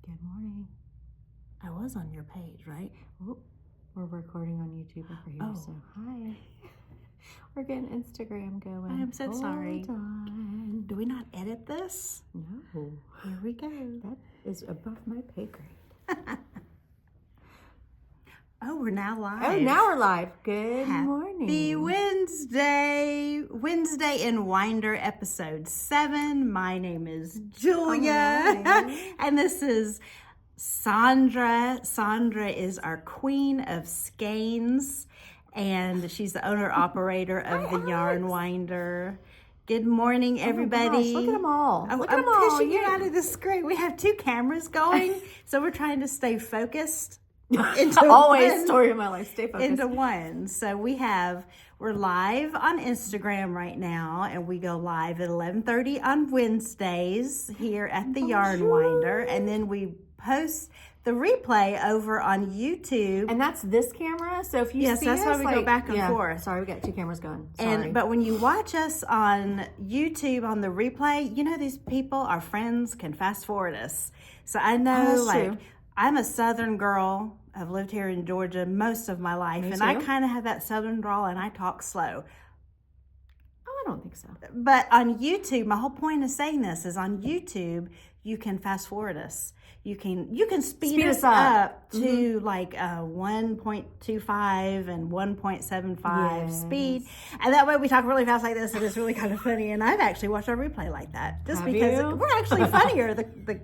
Good morning. I was on your page, right? Oh, we're recording on YouTube over here, so hi. We're getting Instagram going. I am so sorry. Hold on. Do we not edit this? No. Here we go. That is above my pay grade. Oh, we're now live. Oh, now we're live. Good morning. Happy Wednesday. Wednesday in Winder, episode 7. My name is Julia. Right. And this is Sandra. Sandra is our queen of skeins. And she's the owner-operator of the Yarn Winder. Good morning, everybody. Oh my gosh, look at them all. Look at them all. I'm pushing you out of the screen. We have 2 cameras going, so we're trying to stay focused. Always story of my life. Stay focused. Into one. So we're live on Instagram right now, and we go live at 11:30 on Wednesdays here at the Yarn Winder, and then we post the replay over on YouTube. And that's this camera. So if you see that's why us, we go back and forth. Sorry, we got 2 cameras going. Sorry. But when you watch us on YouTube on the replay, you know these people, our friends, can fast forward us. So I know, true. I'm a Southern girl. I've lived here in Georgia most of my life, and I kind of have that Southern drawl, and I talk slow. Oh, I don't think so. But on YouTube, my whole point of saying this is on YouTube, you can fast forward us. You can speed us up to like 1.25 and 1.75 speed, and that way we talk really fast like this, and it's really kind of funny. And I've actually watched our replay like that, just because we're actually funnier the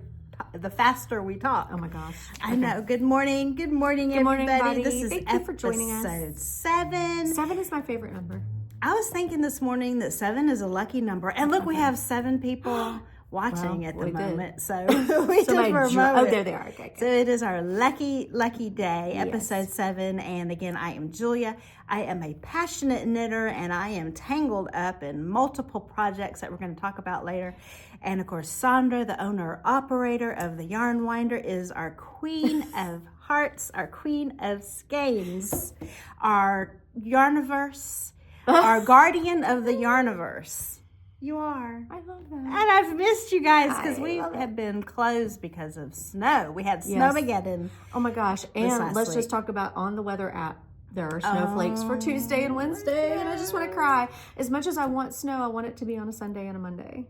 faster we talk. Oh my gosh. I know. Good morning. Good morning, everybody. This is Thank you for joining us. episode 7. 7 is my favorite number. I was thinking this morning that 7 is a lucky number. And look, we have 7 people watching at the moment. So we did for a moment. Oh, there they are. Okay. So it is our lucky day, episode 7. And again, I am Julia. I am a passionate knitter, and I am tangled up in multiple projects that we're going to talk about later. And of course, Sandra, the owner-operator of the Yarn Winder, is our queen of hearts, our queen of skeins, our yarniverse, our guardian of the yarniverse. You are. I love that. And I've missed you guys because we have been closed because of snow. We had Snowmageddon. Oh my gosh. And let's just talk about on the weather app. There are snowflakes for Tuesday and Wednesday, and I just want to cry. As much as I want snow, I want it to be on a Sunday and a Monday.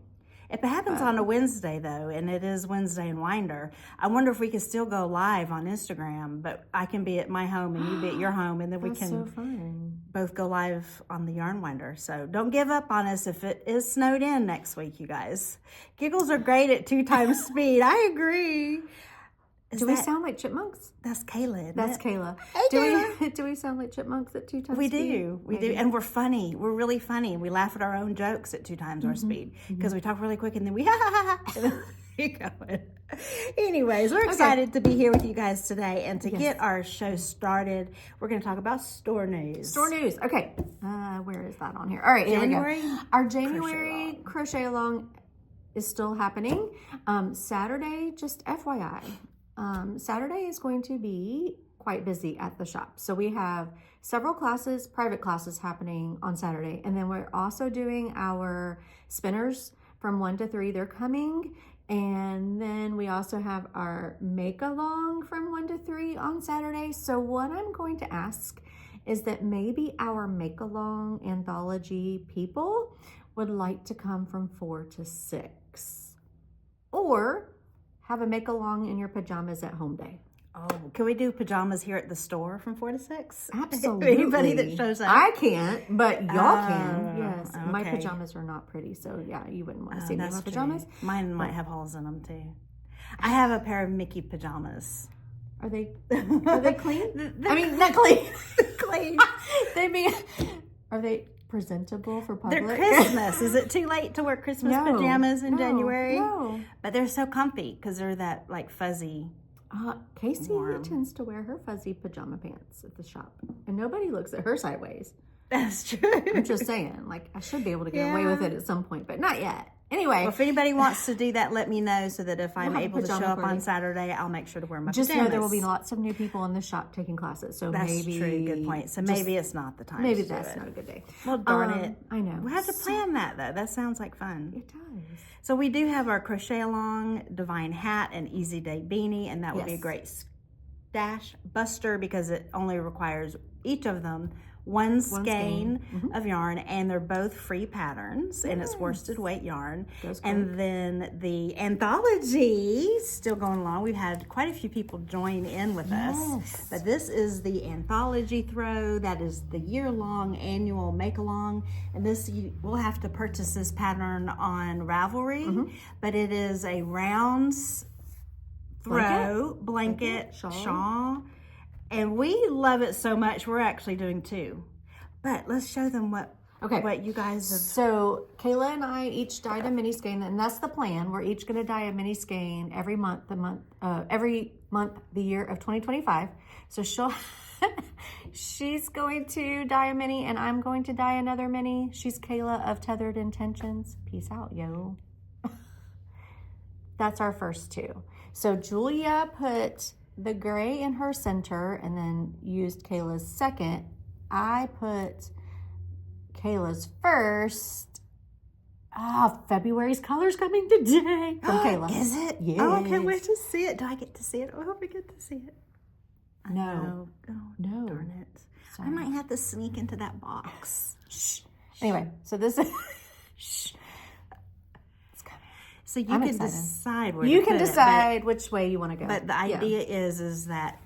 If it happens on a Wednesday, though, and it is Wednesday in Winder, I wonder if we could still go live on Instagram, but I can be at my home and you be at your home, and then we can both go live on the Yarn Winder. So don't give up on us if it is snowed in next week, you guys. Giggles are great at 2 times speed. I agree. Do we sound like chipmunks? That's Kayla. That's Kayla. Hey, do we sound like chipmunks at 2 times we speed? We do. And we're funny. We're really funny. We laugh at our own jokes at 2 times our speed because we talk really quick and then we keep going. Anyways, we're excited to be here with you guys today, and to get our show started, we're going to talk about store news. Store news. Okay. Where is that on here? All right, January. Here we go. Our January crochet along is still happening. Saturday, just FYI. Saturday is going to be quite busy at the shop. So we have several classes, private classes happening on Saturday. And then we're also doing our spinners from 1 to 3. They're coming. And then we also have our make along from 1 to 3 on Saturday. So what I'm going to ask is that maybe our make along anthology people would like to come from 4 to 6. Or have a make along in your pajamas at home day. Oh, can we do pajamas here at the store from 4 to 6? Absolutely. Anybody that shows up. I can't, but y'all can. Yes. Okay. My pajamas are not pretty, so yeah, you wouldn't want to see me in my pajamas. True. Mine might have holes in them too. I have a pair of Mickey pajamas. Are they clean? I mean, not clean. Clean. Are they presentable for public? They're Christmas. Is it too late to wear Christmas pajamas in January? No. But they're so comfy because they're that like fuzzy. Casey tends to wear her fuzzy pajama pants at the shop, and nobody looks at her sideways. That's true. I'm just saying, like, I should be able to get away with it at some point, but not yet. Anyway. Well, if anybody wants to do that, let me know so that if I'm have a able to show pajama up on party. Saturday, I'll make sure to wear my Just pajamas. know there will be lots of new people in the shop taking classes. So That's maybe true. Good point. So maybe it's not the time. maybe to do that's it. not a good day. Well, darn it. I know. We'll have to plan that though. That sounds like fun. It does. So we do have our crochet along Divine Hat and Easy Day Beanie, and that would be a Yes. great stash buster because it only requires each of them one skein of yarn, and they're both free patterns, and it's worsted weight yarn. And then the Anthology still going along. We've had quite a few people join in with us, but this is the Anthology throw. That is the year-long annual make-along, and this we'll have to purchase this pattern on Ravelry, but it is a rounds throw blanket shawl. And we love it so much, we're actually doing 2. But let's show them what you guys have. So Kayla and I each dyed a mini skein, and that's the plan. We're each going to dye a mini skein every month, the year of 2025. So she's going to dye a mini, and I'm going to dye another mini. She's Kayla of Tethered Intentions. Peace out, yo. That's our first 2. So Julia put the gray in her center and then used Kayla's second. I put Kayla's first. February's color's coming today from Kayla. Is it? Yes. Oh, I can't wait to see it. Do I get to see it? I hope I get to see it. No. No. Darn it. Sorry. I might have to sneak into that box. Shh. Anyway, so this is... Shh. So you can decide where you to can put decide which way you want to go. But the idea is that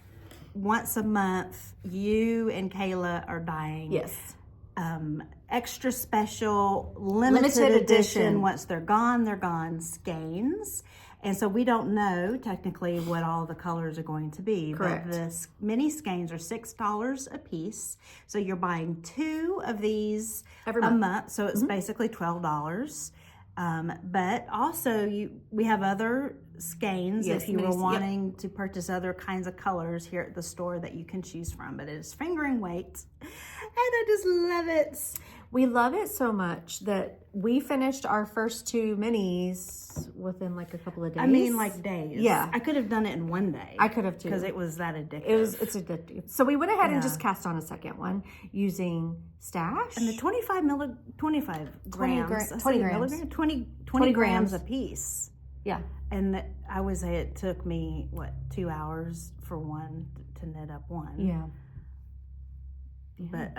once a month, you and Kayla are dyeing extra special limited edition. Once they're gone skeins. And so we don't know technically what all the colors are going to be. Correct. But the mini skeins are $6 a piece. So you're buying 2 of these every month. So it's basically $12. But also we have other skeins if you were wanting to purchase other kinds of colors here at the store that you can choose from. But it is fingering weight, and I just love it. We love it so much that we finished our first 2 minis within like a couple of days. I mean, like days. Yeah. I could have done it in one day. I could have too. Because it was that addictive. It's addictive. So we went ahead and just cast on a second one using stash. And the 20 grams a piece. Yeah. And I would say it took me, 2 hours for one to knit up one. Yeah. But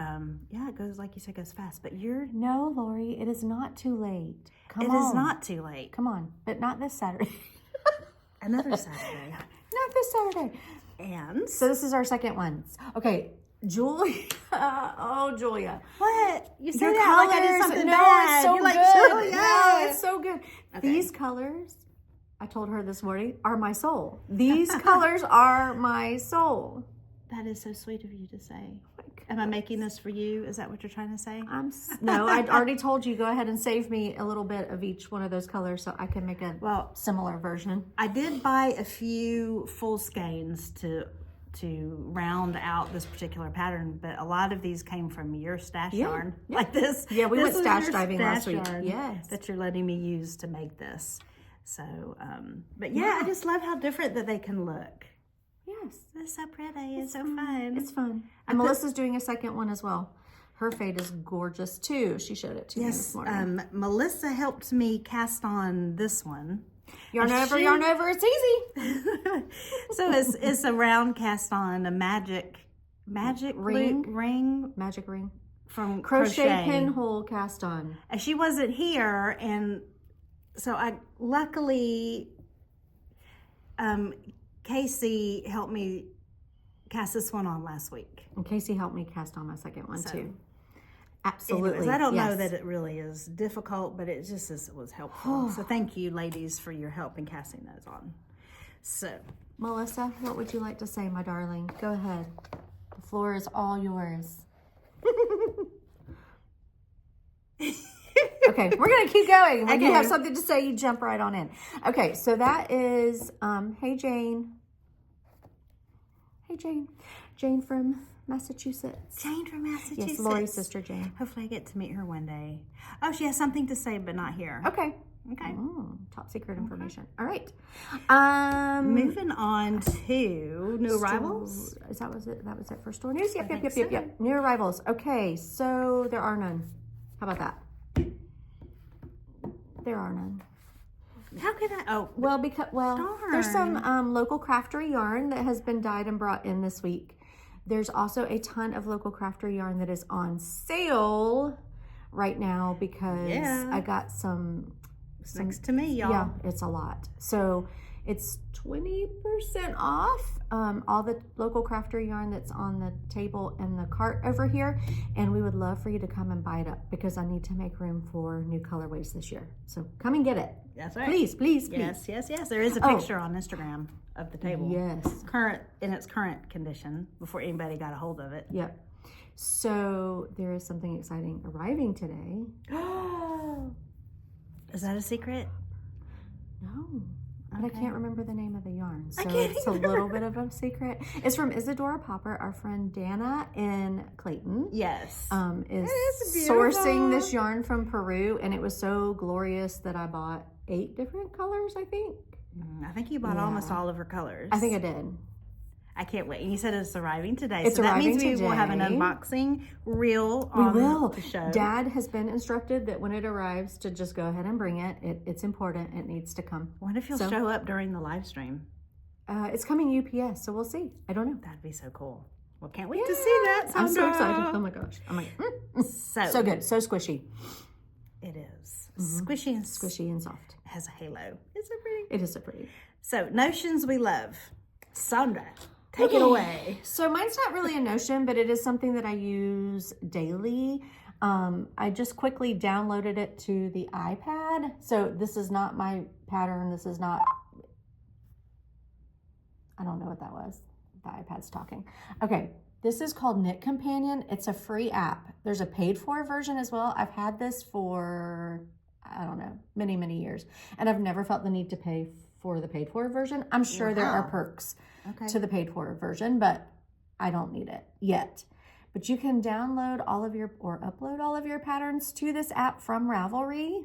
it goes, like you said, goes fast. But No, Lori, it is not too late. It is not too late. Come on, but not this Saturday. Another Saturday. Not this Saturday. And so this is our second one. Okay, Julia. Oh, Julia. What? You said Your that colors, like I did something no, bad. it's so You're good. like, Julia. No, it's so good. Okay. These colors, I told her this morning, are my soul. These colors are my soul. That is so sweet of you to say. Am I making this for you? Is that what you're trying to say? No, I already told you, go ahead and save me a little bit of each one of those colors so I can make a similar version. I did buy a few full skeins to round out this particular pattern, but a lot of these came from your stash yarn, like this. Yeah, we went stash diving last week. Yes, that you're letting me use to make this. So, but I just love how different that they can look. Yes. It's so pretty. It's so fun. It's fun. And Melissa's doing a second one as well. Her fade is gorgeous too. She showed it to me this morning. Melissa helped me cast on this one. Yarn over, it's easy. So it's a round cast on, a magic ring. Magic ring. From crochet pinhole cast on. And she wasn't here, and so I luckily Casey helped me cast this one on last week. And Casey helped me cast on my second one too. Absolutely. Anyways, I don't know that it really is difficult, but it was helpful. So thank you, ladies, for your help in casting those on. So, Melissa, what would you like to say, my darling? Go ahead. The floor is all yours. Okay, we're going to keep going. When you have something to say, you jump right on in. Okay, so that is, hey, Jane. Hey, Jane. Jane from Massachusetts. Jane from Massachusetts. Yes, Lori's sister, Jane. Hopefully I get to meet her one day. Oh, she has something to say, but not here. Okay. Okay. Top secret information. All right. Moving on to new arrivals. That was it for store news? Yep. So. New arrivals. Okay, so there are none. How about that? There are none. How could I? Oh, well, darn. There's some local crafter yarn that has been dyed and brought in this week. There's also a ton of local crafter yarn that is on sale right now because I got some. Next to me, y'all. Yeah, it's a lot. So it's 20% off all the local crafter yarn that's on the table in the cart over here. And we would love for you to come and buy it up because I need to make room for new colorways this year. So come and get it. That's right. Please. Yes. There is a picture on Instagram of the table. Yes. In its current condition before anybody got a hold of it. Yep. So there is something exciting arriving today. Is that a secret? No. But I can't remember the name of the yarn. So it's a little bit of a secret. It's from Isadora Popper. Our friend Dana in Clayton. Yes. Is sourcing this yarn from Peru. And it was so glorious that I bought 8 different colors, I think. I think you bought almost all of her colors. I think I did. I can't wait. You said it's arriving today. It's so that arriving means we today. will have an unboxing reel on the show. Dad has been instructed that when it arrives to just go ahead and bring it. It's important. It needs to come. What if you'll show up during the live stream? It's coming UPS, so we'll see. I don't know. That'd be so cool. Well, can't wait to see that, Sandra. I'm so excited. Oh my gosh. I'm like, so good. So squishy. It is. Squishy and soft. It has a halo. It's so pretty. It is so pretty. So, notions we love. Sandra, take it away. So mine's not really a notion, but it is something that I use daily. I just quickly downloaded it to the iPad. So this is not my pattern. This is not, I don't know what that was. The iPad's talking. Okay. This is called Knit Companion. It's a free app. There's a paid for version as well. I've had this for, I don't know, many, many years. And I've never felt the need to pay for the paid for version. I'm sure there are perks to the paid for version, but I don't need it yet. But you can download upload all of your patterns to this app from Ravelry.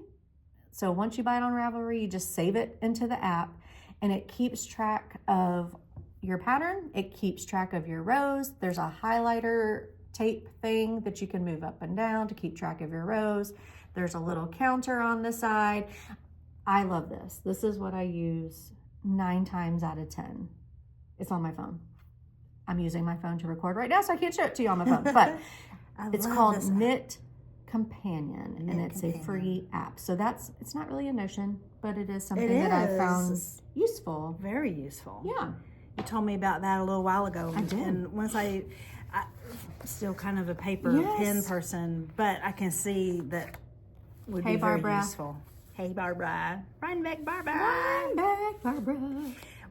So once you buy it on Ravelry, you just save it into the app and it keeps track of your pattern. It keeps track of your rows. There's a highlighter tape thing that you can move up and down to keep track of your rows. There's a little counter on the side. I love this. This is what I use 9 times out of 10. It's on my phone. I'm using my phone to record right now, so I can't show it to you on my phone. But it's called Knit Companion, and it's a free app. So it's not really a notion, but it is something that I found useful. Very useful. Yeah. You told me about that a little while ago. I did. And once I'm still kind of a paper pen person, but I can see that would be very useful. Hey, Barbara. Run back, Barbara. Run back, Barbara.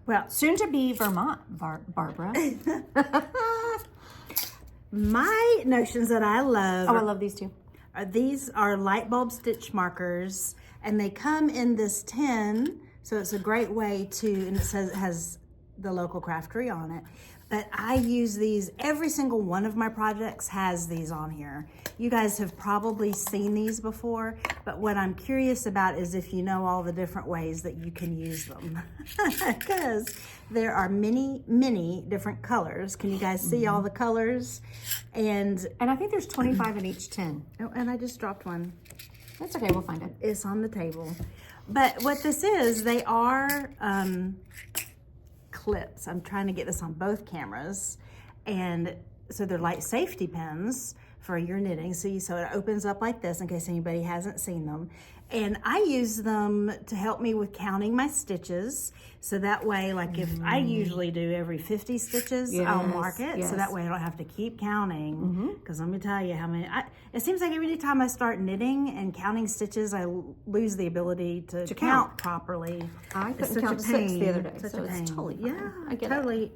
Well, soon to be Vermont, Barbara. My notions that I love. Oh, I love these too. These are light bulb stitch markers, and they come in this tin, so it's a great way to, and it has the local craftery on it. But I use these, every single one of my projects has these on here. You guys have probably seen these before, but what I'm curious about is if you know all the different ways that you can use them. Because there are many, many different colors. Can you guys see all the colors? And I think there's 25 in each tin. Oh, and I just dropped one. That's okay, we'll find it. It's on the table. But what this is, they are clips. I'm trying to get this on both cameras. And so they're like safety pins for your knitting. See, so it opens up like this in case anybody hasn't seen them. And I use them to help me with counting my stitches. So that way, like if I usually do every 50 stitches, I'll mark it. So that way I don't have to keep counting. Because let me tell you how many, it seems like every time I start knitting and counting stitches, I lose the ability to count properly. I couldn't count to 6 the other day. So it's totally fine. I get totally.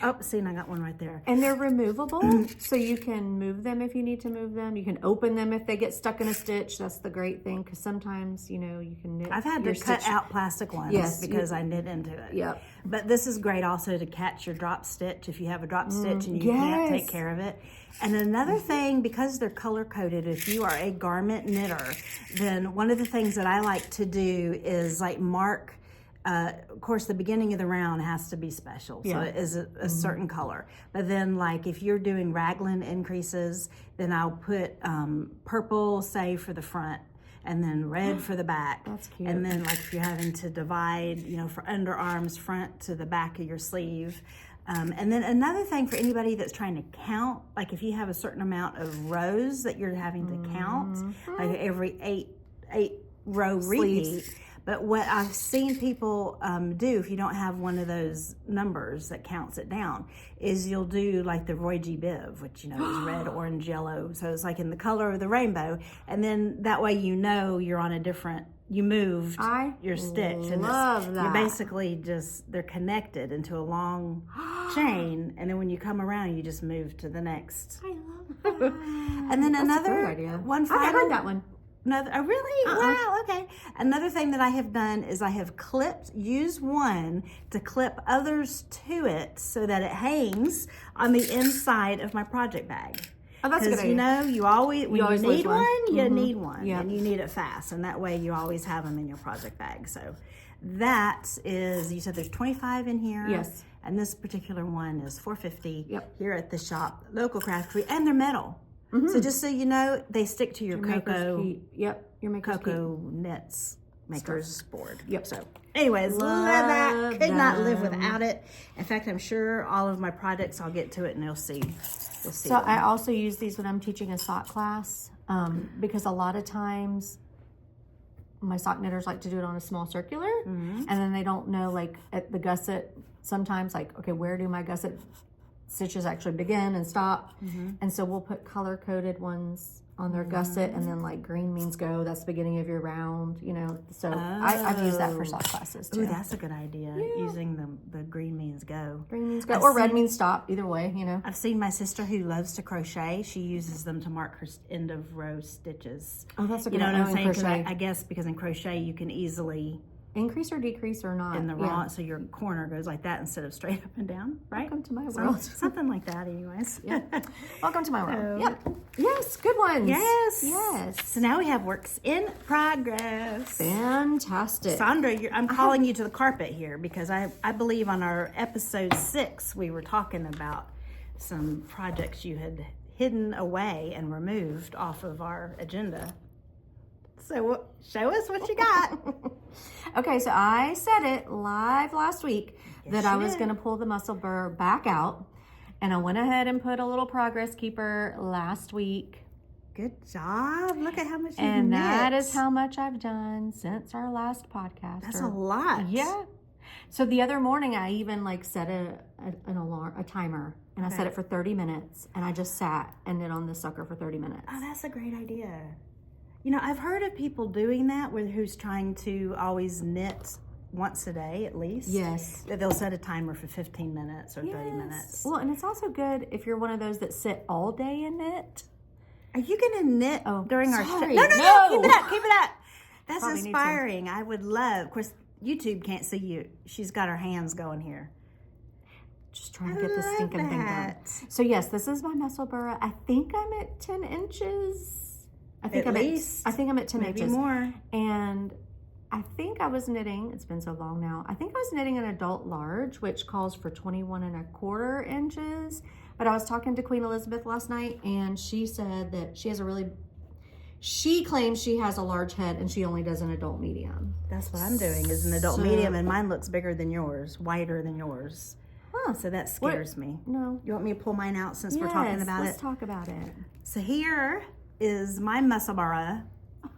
Oh, see, and I got one right there. And they're removable, so you can move them if you need to move them. You can open them if they get stuck in a stitch. That's the great thing, because sometimes, you can knit. I've had to cut out plastic ones because I knit into it. Yep. But this is great also to catch your drop stitch if you have a drop stitch and you can't take care of it. And another thing, because they're color-coded, if you are a garment knitter, then one of the things that I like to do is like mark, of course, the beginning of the round has to be special. So it is a certain color. But then like if you're doing raglan increases, then I'll put purple, say, for the front, and then red for the back. That's cute. And then like if you're having to divide, for underarms, front to the back of your sleeve. And then another thing for anybody that's trying to count, like if you have a certain amount of rows that you're having to count, like every eight row repeat. But what I've seen people do, if you don't have one of those numbers that counts it down, is you'll do like the Roy G. Biv, which is red, orange, yellow. So it's like in the color of the rainbow. And then that way you're on a different, you moved your stitch. And love that. You're basically they're connected into a long chain. And then when you come around, you just move to the next. I love that. And then That's another a great idea. one final. I've heard that one. Oh, really? Wow, okay. Another thing that I have done is I have used one to clip others to it so that it hangs on the inside of my project bag. Oh, that's a good idea. Because, you always need one, you need one. Yeah. And you need it fast. And that way you always have them in your project bag. So that is, you said there's 25 in here. Yes. And this particular one is $4.50 Yep. here at the shop, local craft free, and they're metal. So just so you know, they stick to your cocoa. Yep, your maker's Cocoa knits makers board. Yep. So, anyways, love that. Love Could not live them. without it. In fact, I'm sure all of my projects, I'll get to it and you'll see. So I also use these when I'm teaching a sock class because a lot of times my sock knitters like to do it on a small circular, and then they don't know, like at the gusset, sometimes like, okay, where do my gusset stitches actually begin and stop? And so we'll put color-coded ones on their gusset, and then like green means go, that's the beginning of your round, so I've used that for sock classes too. Ooh, that's a good idea, using the green means go. Green means go, or red means stop, either way, I've seen my sister who loves to crochet. She uses them to mark her end of row stitches. Oh, that's a good idea. You know what I'm saying? Crochet. I guess because in crochet you can easily increase or decrease or not in the wrong, so your corner goes like that instead of straight up and down, right? Welcome to my world. Something like that, anyways. Yeah. Welcome to my world. So- Yep. Yes, good ones. Yes. So now we have works in progress. Fantastic. Sandra, I'm calling you to the carpet here because I believe on our episode 6 we were talking about some projects you had hidden away and removed off of our agenda. So show us what you got. Okay, so I said it live last week that I was did. going to pull the muscle burr back out, and I went ahead and put a little progress keeper last week. Good job. Look at how much you've And knit. that is how much I've done since our last podcast. That's a lot. Yeah. So the other morning I even like set an alarm, a timer, and I set it for 30 minutes, and I just sat and knit on this sucker for 30 minutes. Oh, that's a great idea. I've heard of people doing that who's trying to always knit once a day at least. Yes. That they'll set a timer for 15 minutes or 30 minutes. Well, and it's also good if you're one of those that sit all day and knit. Are you going to knit during our show? sorry. No. Keep it up. That's Probably need inspiring. I would love. Of course, YouTube can't see you. She's got her hands going here. Just trying to get this love stinking thing done. that. So yes, this is my muscle burra. I think I'm at 10 inches. I think At I'm least. I think I'm at 10 Maybe inches. more. And I think I was knitting, it's been so long now, I think I was knitting an adult large, which calls for 21.25 inches. But I was talking to Queen Elizabeth last night, and she said that she claims she has a large head and she only does an adult medium. That's what I'm doing, is an adult medium, and mine looks bigger than yours, wider than yours. Huh. So that scares me. No. You want me to pull mine out since we're talking about let's it? talk about it. So here is my muscle burra.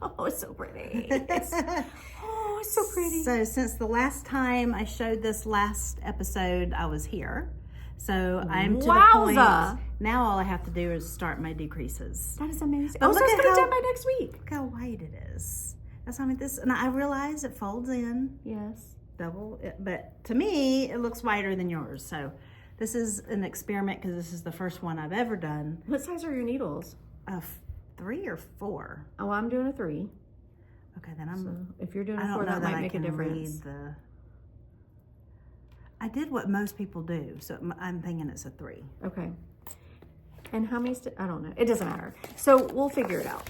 Oh, it's so pretty. Oh, it's so pretty. So since the last time I showed this last episode, I was here. So I'm to the Wowza. point, now all I have to do is start my decreases. That is amazing. But Oh, so look it's at going to how- done by next week. Look how white it is. That's how I mean this, and I realize it folds in Yes. double, but to me, it looks whiter than yours. So This is an experiment because this is the first one I've ever done. What size are your needles? 3 or 4. Oh, I'm doing a 3. Okay, then I'm. So if you're doing I a don't 4, know that that might I make a can difference. read I did what most people do, so I'm thinking it's a 3. Okay. And how many? I don't know. It doesn't matter. So we'll figure it out.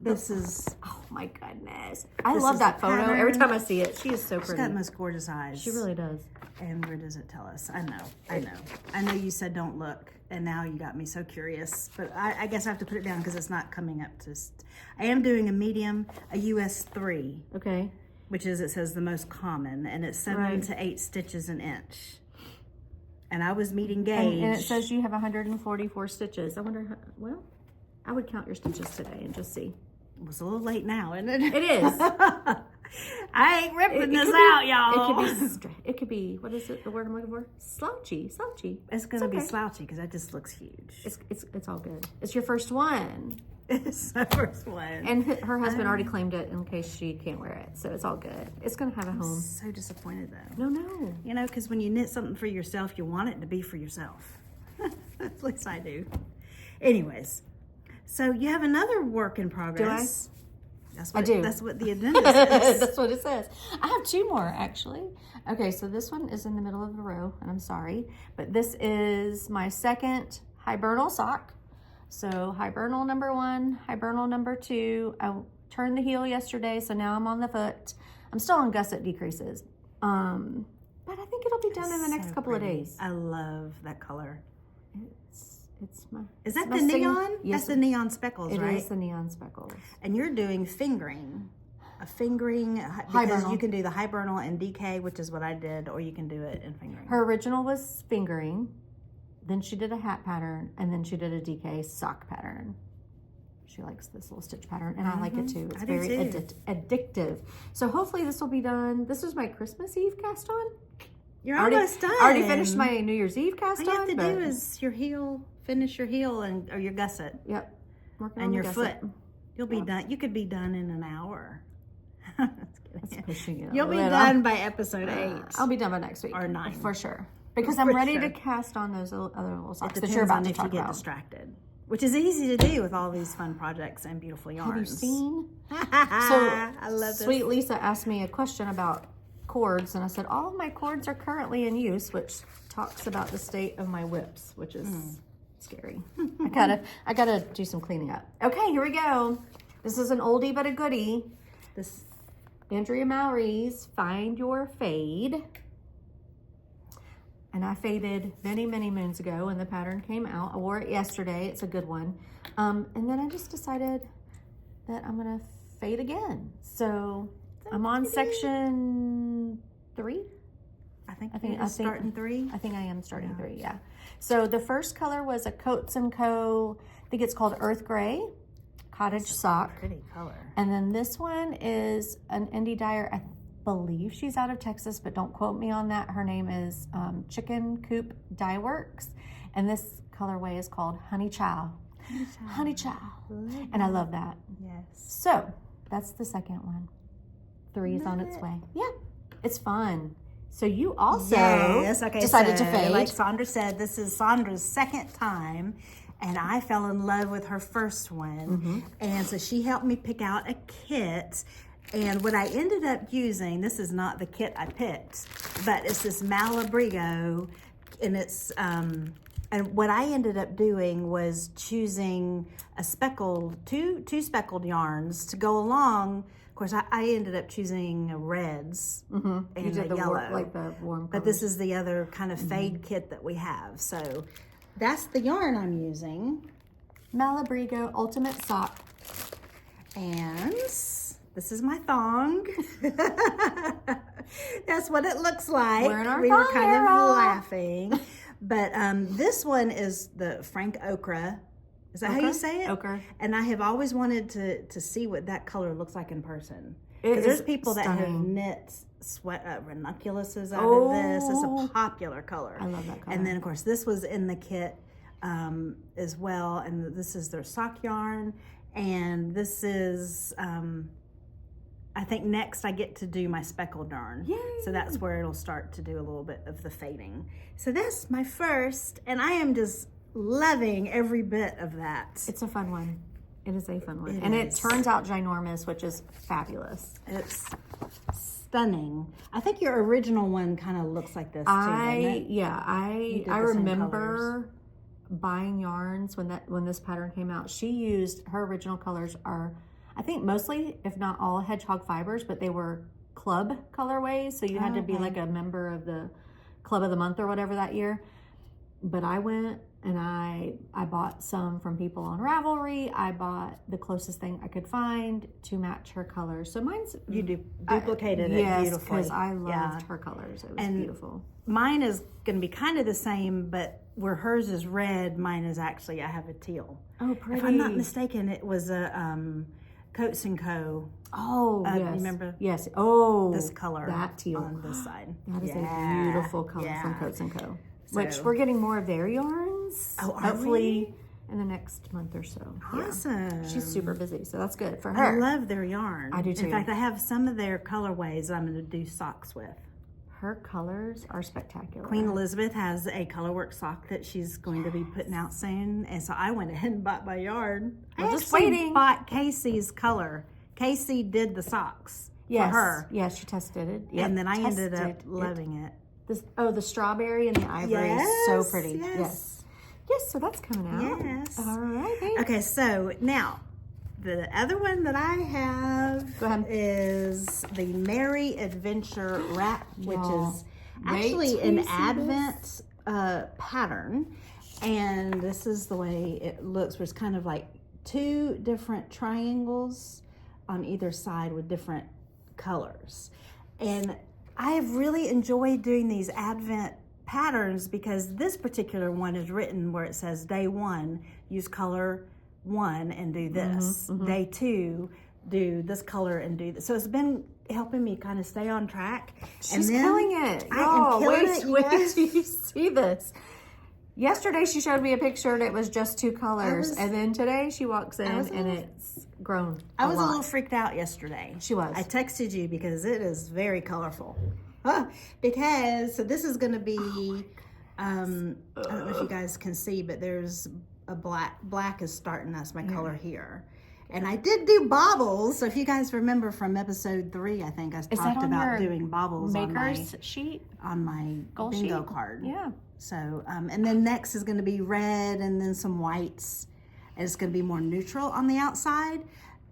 This is. Oh my goodness! I This love is that the photo. Every pattern. time I see it, she is so She's pretty. got the most gorgeous eyes. She really does. And where does it tell us? I know you said don't look, and now you got me so curious. But I guess I have to put it down because it's not coming up to. I am doing a medium, a US 3, Okay. which is, it says the most common, and it's 7 to 8 stitches an inch. And I was meeting gauge. And it says you have 144 stitches. I wonder how, well, I would count your stitches today and just see. It was a little late now, isn't it? It is. I ain't ripping this out, y'all. It could be, what is it, the word I'm looking for? Slouchy. It's going to be okay. slouchy because that just looks huge. It's all good. It's your first one. It's the first one. And her husband already claimed it in case she can't wear it. So it's all good. It's going to have a home. So disappointed though. No. You know, because when you knit something for yourself, you want it to be for yourself. At least I do. Anyways, so you have another work in progress. Do That's what I do. That's what the agenda says. That's what it says. I have 2 more actually. Okay, so this one is in the middle of the row, and I'm sorry, but this is my second hibernal sock. So hibernal number 1, hibernal number 2. I turned the heel yesterday, so now I'm on the foot. I'm still on gusset decreases, but I think it'll be done in the next couple of days. I love that color. It's my. Is that my the neon? Yes, That's the neon speckles, right? It is the neon speckles. And you're doing fingering. A fingering, because Hibernal. you can do the hibernal and DK, which is what I did, or you can do it in fingering. Her original was fingering, then she did a hat pattern, and then she did a DK sock pattern. She likes this little stitch pattern, and I like it too. It's I do very too. addictive. So hopefully this will be done. This was my Christmas Eve cast on. You're almost done. I already finished my New Year's Eve cast All you on. have to do is your heel, finish your heel or your gusset. Yep. Working And on your the foot. gusset. You'll be done. You could be done in an hour. That's pushing it. You'll be little. done by episode 8. I'll be done by next week. Or 9. For sure. Because I'm For ready sure. to cast on those other little It socks that depends you're about on to if you talk get about. distracted, which is easy to do with all these fun projects and beautiful yarns. Have you seen? I love this. Sweet Lisa asked me a question about cords, and I said all of my cords are currently in use, which talks about the state of my whips, which is scary. I gotta do some cleaning up. Okay, here we go. This is an oldie but a goodie. This Andrea Mowry's Find Your Fade. And I faded many, many moons ago when the pattern came out. I wore it yesterday. It's a good one. And then I just decided that I'm going to fade again. So I'm on section 3. I think starting 3. I think I am starting 3, yeah. So the first color was a Coats & Co. I think it's called Earth Gray Cottage Sock. Pretty color. And then this one is an indie dyer. I believe she's out of Texas, but don't quote me on that. Her name is Chicken Coop Dye Works. And this colorway is called Honey Chow. Honey Chow. And I love that. Yes. So that's the second one. 3 is on its way. Yeah, it's fun. So you also decided to fade. Like Sandra said, this is Sandra's second time. And I fell in love with her first one. And so she helped me pick out a kit. And what I ended up using, this is not the kit I picked, but it's this Malabrigo. And it's, and what I ended up doing was choosing a speckled, two speckled yarns to go along. Of course, I ended up choosing reds and You did a yellow. like the warm But this is the other kind of fade kit that we have. So that's the yarn I'm using. Malabrigo Ultimate Sock. And this is my thong. That's what it looks like. Wearing our We were thong kind of era. laughing. But this one is the Frank Ochre. Is that how you say it? Ochre. And I have always wanted to see what that color looks like in person. It Because there's is people that have stunning. knit ranunculuses out of this. It's a popular color. I love that color. And then, of course, this was in the kit as well. And this is their sock yarn. And this is I think next I get to do my speckled yarn. Yay. So that's where it'll start to do a little bit of the fading. So that's my first, and I am just loving every bit of that. It's a fun one. It is a fun one. It turns out ginormous, which is fabulous. It's stunning. I think your original one kind of looks like this too, doesn't it? Yeah, I remember buying yarns when this pattern came out. She used, her original colors are, I think mostly, if not all, hedgehog fibers, but they were club colorways, so you had to be like a member of the club of the month or whatever that year. But I went and I bought some from people on Ravelry. I bought the closest thing I could find to match her colors. So mine's... You duplicated it beautifully. Yes, because I loved her colors. It was beautiful. Mine is going to be kind of the same, but where hers is red, mine is actually, I have a teal. Oh, pretty. If I'm not mistaken, it was a Coats & Co. Oh, yes. You remember? Yes. Oh, this color that teal on this side. That is a beautiful color from Coats & Co. So, which we're getting more of their yarns. Oh, hopefully in the next month or so. Awesome. Yeah. She's super busy, so that's good for her. I love their yarn. I do too. In fact, I have some of their colorways I'm going to do socks with. Her colors are spectacular. Queen Elizabeth has a colorwork sock that she's going to be putting out soon, and so I went ahead and bought my yarn. I'm just waiting. Bought Casey's color. Casey did the socks for her. Yes, she tested it. Yep. And then I ended up loving it. The strawberry and the ivory is so pretty. Yes, so that's coming out. Yes. All right. Okay, so now the other one that I have is the Merry Adventure Wrap, which is actually an Advent pattern. And this is the way it looks, where it's kind of like two different triangles on either side with different colors. And I have really enjoyed doing these Advent patterns because this particular one is written where it says day 1, use color 1 and do this. Day 2, do this color and do this. So it's been helping me kind of stay on track. She's killing it. I am killing it. Wait till you see this. Yesterday she showed me a picture and it was just 2 colors. And then today she walks in and it's grown I was a little freaked out yesterday. She was. I texted you because it is very colorful. So this is going to be, I don't know if you guys can see, but there's a black is starting, that's my color here. And I did do bobbles. So if you guys remember from episode 3, I think I talked about doing bobbles on my sheet, on my goal bingo sheet. card. Yeah. So, and then next is going to be red and then some whites. And it's going to be more neutral on the outside.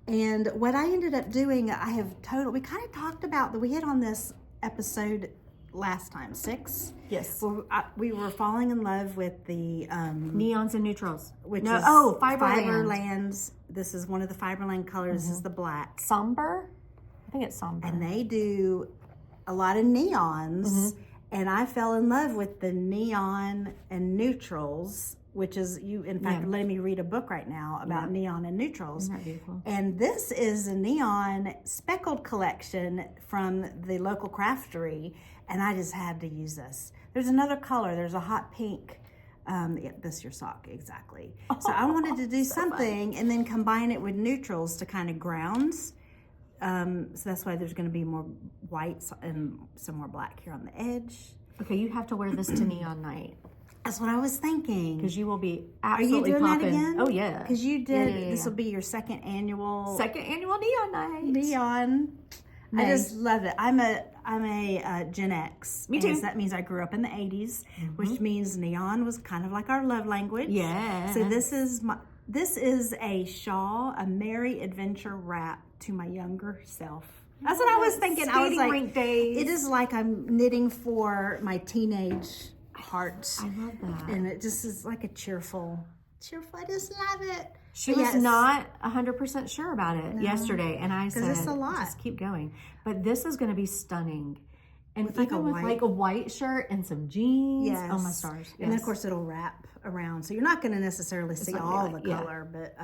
And what I ended up doing, we kind of talked about, we hit on this episode last time, 6. Yes. Well, we were falling in love with the neons and neutrals. Fiberlands. This is one of the Fiberland colors. This is the black. Somber? I think it's somber. And they do a lot of neons. And I fell in love with the neon and neutrals, which is, in fact, letting me read a book right now about neon and neutrals. Isn't that beautiful? And this is a neon speckled collection from the local craftery, and I just had to use this. There's another color. There's a hot pink. This is your sock, exactly. So I wanted to do something and then combine it with neutrals to kind of grounds. So that's why there's going to be more whites and some more black here on the edge. Okay, you have to wear this to neon night. That's what I was thinking. Because you will be absolutely Are you doing popping. that again? Oh, yeah. Because you did, this will be your second annual neon night. Neon. I just love it. I'm a Gen X. Me too. That means I grew up in the 80s, which means neon was kind of like our love language. Yeah. So this is a shawl, a Merry Adventure wrap to my younger self. That's what I was thinking. I was like, rink days. It is like I'm knitting for my teenage heart. I love that. And it just is like a cheerful, I just love it. She was not 100% sure about it yesterday, and I said, it's a lot. just keep going. But this is going to be stunning. And with even with a white shirt and some jeans. Yes. Oh, my stars. And then, of course, it'll wrap around. So you're not going to necessarily see all the color, but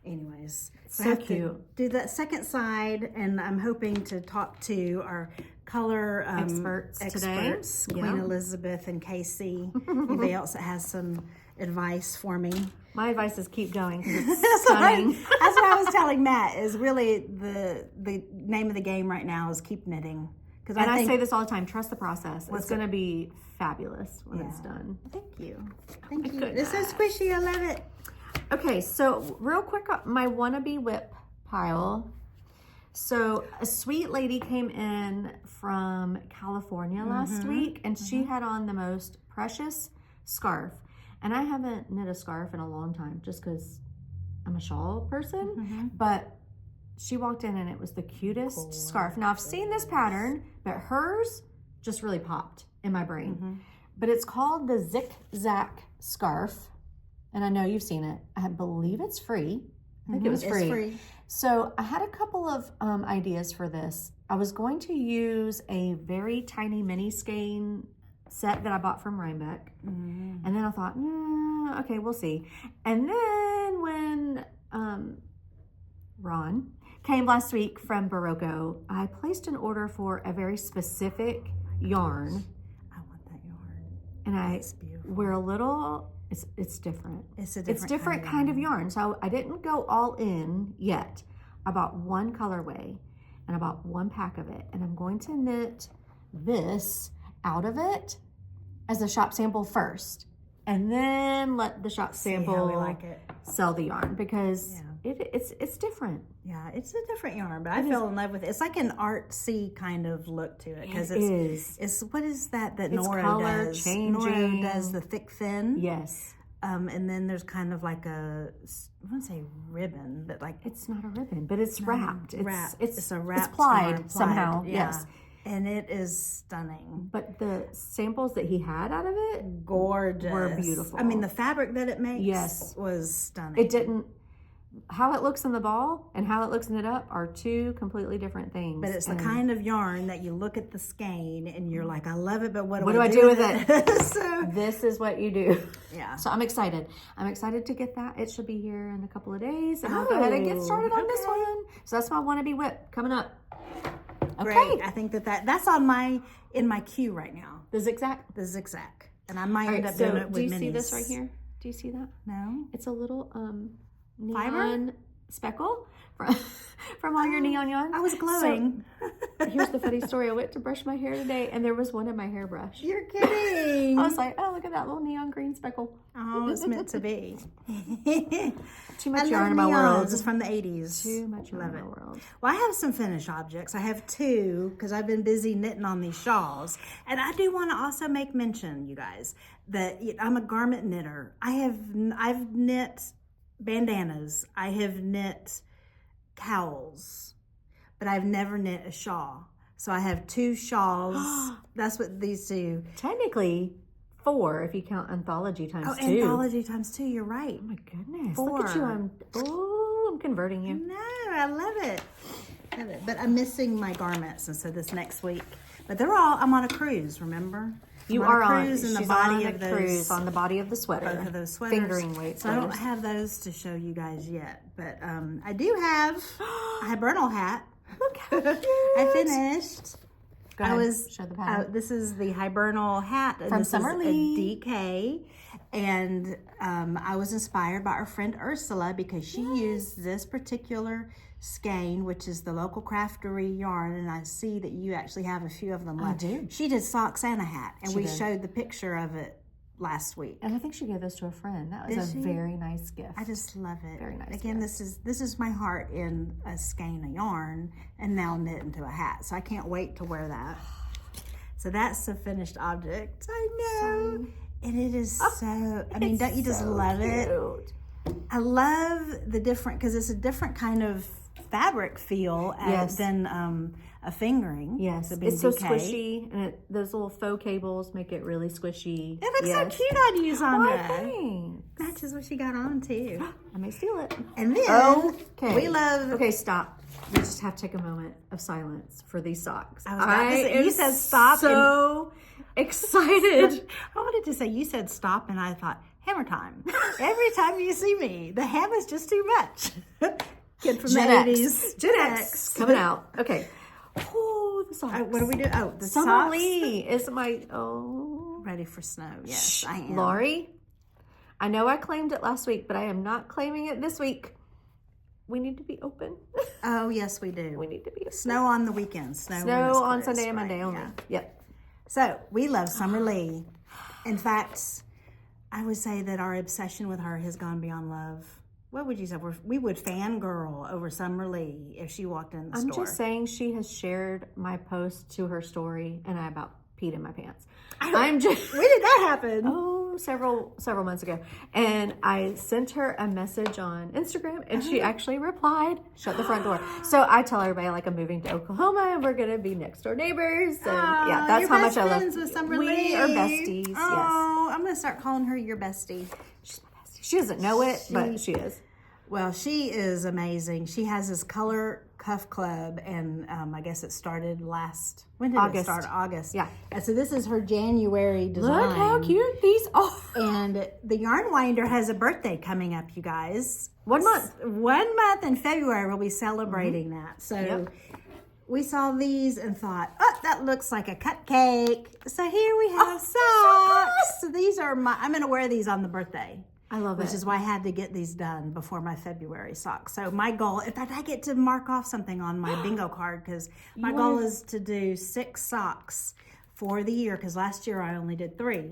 anyways. So cute. Do that second side, and I'm hoping to talk to our color experts today. Queen Elizabeth and Casey. Anybody else that has some advice for me. My advice is keep going because it's stunning. That's what I was telling Matt, is really the name of the game right now is keep knitting. And I say this all the time, trust the process. It's going to be fabulous when it's done. Thank you. Thank you. It's so squishy. I love it. Okay, so real quick, my wannabe whip pile. So a sweet lady came in from California last week, and she had on the most precious scarf. And I haven't knit a scarf in a long time just because I'm a shawl person. But she walked in and it was the cutest scarf. Now I've seen this pattern, but hers just really popped in my brain. But it's called the Zig-Zag scarf. And I know you've seen it. I believe it's free. I think it was free. It's free. So I had a couple of ideas for this. I was going to use a very tiny mini skein set that I bought from Rhinebeck. And then I thought, okay, we'll see. And then when Ron came last week from Barocco, I placed an order for a very specific yarn. I want that yarn. And It's beautiful. we're a little, it's different. It's a different kind of yarn. So I didn't go all in yet. I bought one colorway and I bought one pack of it. And I'm going to knit this out of it as a shop sample first. And then let the shop sample we like it. sell the yarn because it's different. Yeah, it's a different yarn, but I fell in love with it. It's like an artsy kind of look to it because it's what is that Nora color does? changing. Nora does the thick thin. Yes. And then there's kind of like I wouldn't say ribbon, but like It's not a ribbon, but it's wrapped. It's a wrapped It's plied yarn, somehow. yeah. Yes. And it is stunning. But the samples that he had out of it, Gorgeous. were beautiful. I mean, the fabric that it makes was stunning. it didn't, how it looks in the ball and how it looks knit up are two completely different things. But it's the kind of yarn that you look at the skein and you're like, I love it, but what do I do with it? So, this is what you do. yeah. So I'm excited. I'm excited to get that. It should be here in a couple of days and I'll go ahead and get started on this one. So that's my wannabe whip coming up. Okay. Great. I think that's on in my queue right now. The Zig-Zag. The Zig-Zag. And I might end up so doing it with do you minis. see this right here? Do you see that? No. It's a little Fiber? neon speckle from all your neon yarn. I was glowing. Here's the funny story. I went to brush my hair today and there was one in my hairbrush. You're kidding. I was like, oh, look at that little neon green speckle. Oh, it's meant to be. Too much I yarn love in my world. neons. It's from the 80s. Too much yarn in my world. Well, I have some finished objects. I have two because I've been busy knitting on these shawls. And I do want to also make mention, you guys, that I'm a garment knitter. I've knit bandanas. I have knit towels, but I've never knit a shawl. So I have two shawls. That's what these do. Technically 4 if you count Anthology times 2. Anthology times 2. You're right. Oh my goodness. 4. Look at you. I'm converting you. No, I love it. Love it. But I'm missing my garments, and so this next week. But they're all. I'm on a cruise. Remember? You I'm are on a on cruise in the she's body on of a those. cruise on the body of the sweater. Both of those sweaters. Fingering weight So I don't sweaters. have those to show you guys yet, but I do have a Hibernal Hat. Look how cute. I finished. Go ahead. I was. Show the pattern. This is the Hibernal Hat, and From this Summer is Lee. a DK. And I was inspired by our friend Ursula because she used this particular skein, which is the local craftery yarn, and I see that you actually have a few of them left. I do. She did Socks and a Hat, and we did. showed the picture of it last week. And I think she gave this to a friend. That was Did a she? very nice gift. I just love it. Very nice Again, this is my heart in a skein of yarn, and now knit into a hat. So I can't wait to wear that. So that's the finished object. I know. And it is so, I mean, don't you just love it? I love the different, because it's a different kind of fabric feel than a fingering. Yes, the it's so DK. squishy, and those little faux cables make it really squishy. It looks Yes. so cute on you, Sandra. Thanks. Matches what she got on too. I may steal it. And then Okay. we love. Okay, stop. We just have to take a moment of silence for these socks. I was about to say, you am said stop. So excited. I wanted to say, you said stop, and I thought, hammer time. Every time you see me, the hammer's just too much. Kid from Gen the X. 80s. Gen X coming out. Okay. Oh, the socks. What do we do? Oh, the Summer socks. Lee is my, Ready for snow. Yes, I am. Laurie, I know I claimed it last week, but I am not claiming it this week. We need to be open. Oh, yes, we do. We need to be open. Snow on the weekends. Snow on Sunday and Monday only. Yeah. Yep. So we love Summer Lee. In fact, I would say that our obsession with her has gone beyond love. What would you say? We would fangirl over Summer Lee if she walked in the store. I'm just saying she has shared my post to her story, and I about peed in my pants. When did that happen? Oh, several months ago. And I sent her a message on Instagram, and she actually replied, shut the front door. So I tell everybody, like, I'm moving to Oklahoma, and we're going to be next door neighbors. And yeah, that's how much I love. With Summer We Lee. are besties, yes. Oh, I'm going to start calling her your bestie. She's my bestie. She doesn't know it, but she is. Well, she is amazing. She has this color cuff club, and I guess it started when did it start? August. Yeah. And so this is her January design. Look how cute these are. And the Yarn Winder has a birthday coming up, you guys. 1 month. 1 month in February, we'll be celebrating that. So we saw these and thought, oh, that looks like a cupcake. So here we have socks. So these are I'm going to wear these on the birthday. I love it. Which is why I had to get these done before my February socks. So my goal, in fact, I get to mark off something on my bingo card because my goal is to do 6 socks for the year because last year I only did 3.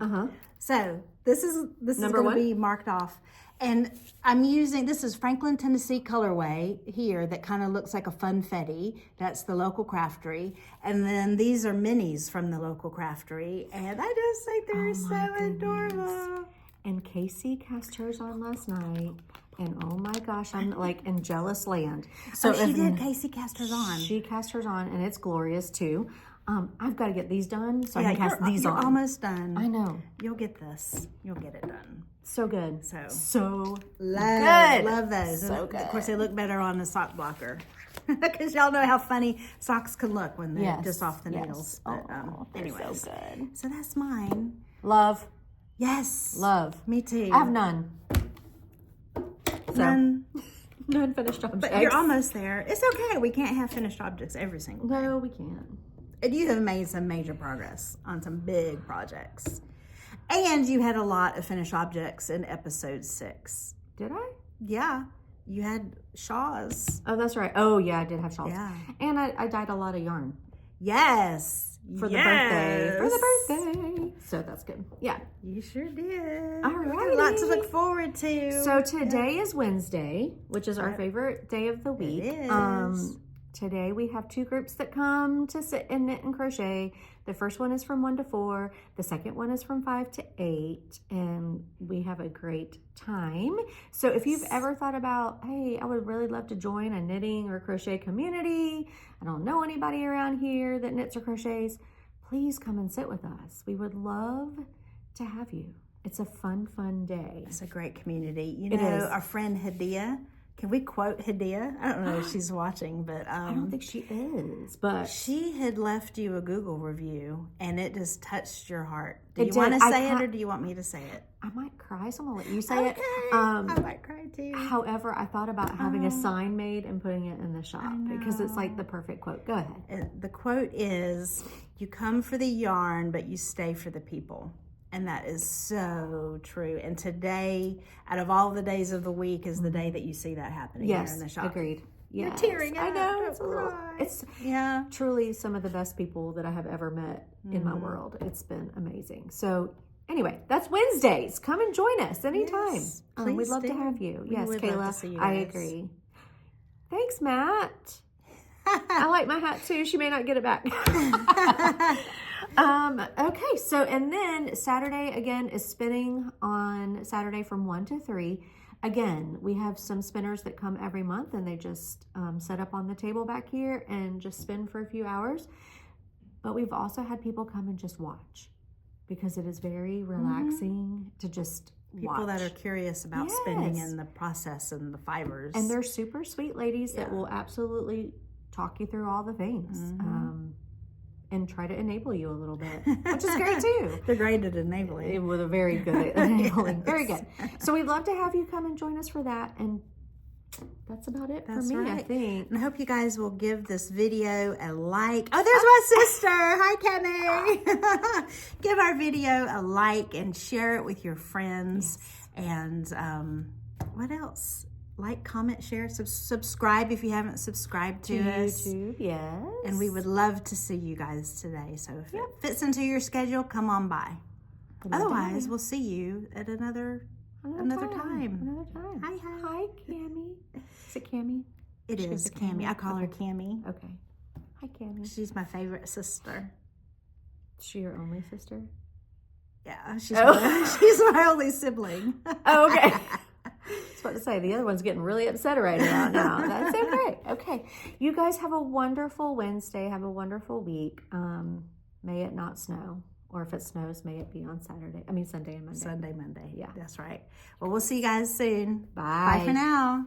So this is going to be marked off. And I'm using, this is Franklin, Tennessee colorway here that kind of looks like a funfetti. That's the local craftery. And then these are minis from the local craftery. And I just think they're so adorable. And Casey cast hers on last night, and oh my gosh, I'm like in jealous land. So she did. Casey cast hers on. She cast hers on, and it's glorious too. I've got to get these done so I can cast these on. You're almost done. I know. You'll get this. You'll get it done. So good. So good. Love those. So good. Of course, they look better on a sock blocker because y'all know how funny socks can look when they're just off the needles. But anyways, so good. So that's mine. Love. Yes. Love. Me too. I have none. None. None finished objects. But you're almost there. It's okay. We can't have finished objects every single day. No, we can't. And you have made some major progress on some big projects. And you had a lot of finished objects in episode 6. Did I? Yeah. You had shawls. Oh, that's right. Oh, yeah, I did have shawls. Yeah. And I dyed a lot of yarn. Yes. For the birthday. For the birthday. So that's good. Yeah. You sure did. All right. We got a lot to look forward to. So today is Wednesday, which is our favorite day of the week. It is. Today we have 2 groups that come to sit and knit and crochet. The first one is from 1 to 4. The second one is from 5 to 8. And we have a great time. So if you've ever thought about, hey, I would really love to join a knitting or crochet community. I don't know anybody around here that knits or crochets. Please come and sit with us. We would love to have you. It's a fun, fun day. It's a great community. You know, our friend Hadia. Can we quote Hadia? I don't know if she's watching, but I don't think she is, but she had left you a Google review, and it just touched your heart. Do you want to say it, or do you want me to say it? I might cry, so I'm gonna let you say it. I might cry too. However, I thought about having a sign made and putting it in the shop because it's like the perfect quote. Go ahead. The quote is, "You come for the yarn, but you stay for the people." And that is so true. And today, out of all the days of the week, is the day that you see that happening here in the shop. Agreed. You're tearing up. I know. It's yeah, truly some of the best people that I have ever met in my world. It's been amazing. So anyway, that's Wednesdays. Come and join us anytime. Yes, we'd love to have you. Yes, would Kayla, love to see you I guys. agree. Thanks, Matt. I like my hat too. She may not get it back. Okay, so and then Saturday again is spinning on Saturday from 1 to 3. Again, we have some spinners that come every month and they just set up on the table back here and just spin for a few hours. But we've also had people come and just watch because it is very relaxing to just people that are curious about spinning and the process and the fibers. And they're super sweet ladies that will absolutely talk you through all the things and try to enable you a little bit, which is great too. They're great at enabling. With a very good at enabling. Very good. So we'd love to have you come and join us for that. And that's about it for me, I think. And I hope you guys will give this video a like. Oh, there's my sister. Hi, Kenny. Give our video a like and share it with your friends. And what else? Like, comment, share, subscribe if you haven't subscribed to us. YouTube, yes. And we would love to see you guys today. So if it fits into your schedule, come on by. Otherwise, we'll see you at another time. Another time. Hi. Hi, Cammie. Is it Cammie? It is Cammie. I call her Cammie. Okay. Hi, Cammie. She's my favorite sister. Is she your only sister? Yeah, she's my only sibling. Oh, okay. I was about to say, the other one's getting really upset right now. That's okay. Okay. You guys have a wonderful Wednesday. Have a wonderful week. May it not snow. Or if it snows, may it be on Sunday and Monday. Sunday, Monday. Yeah. That's right. Well, we'll see you guys soon. Bye. Bye for now.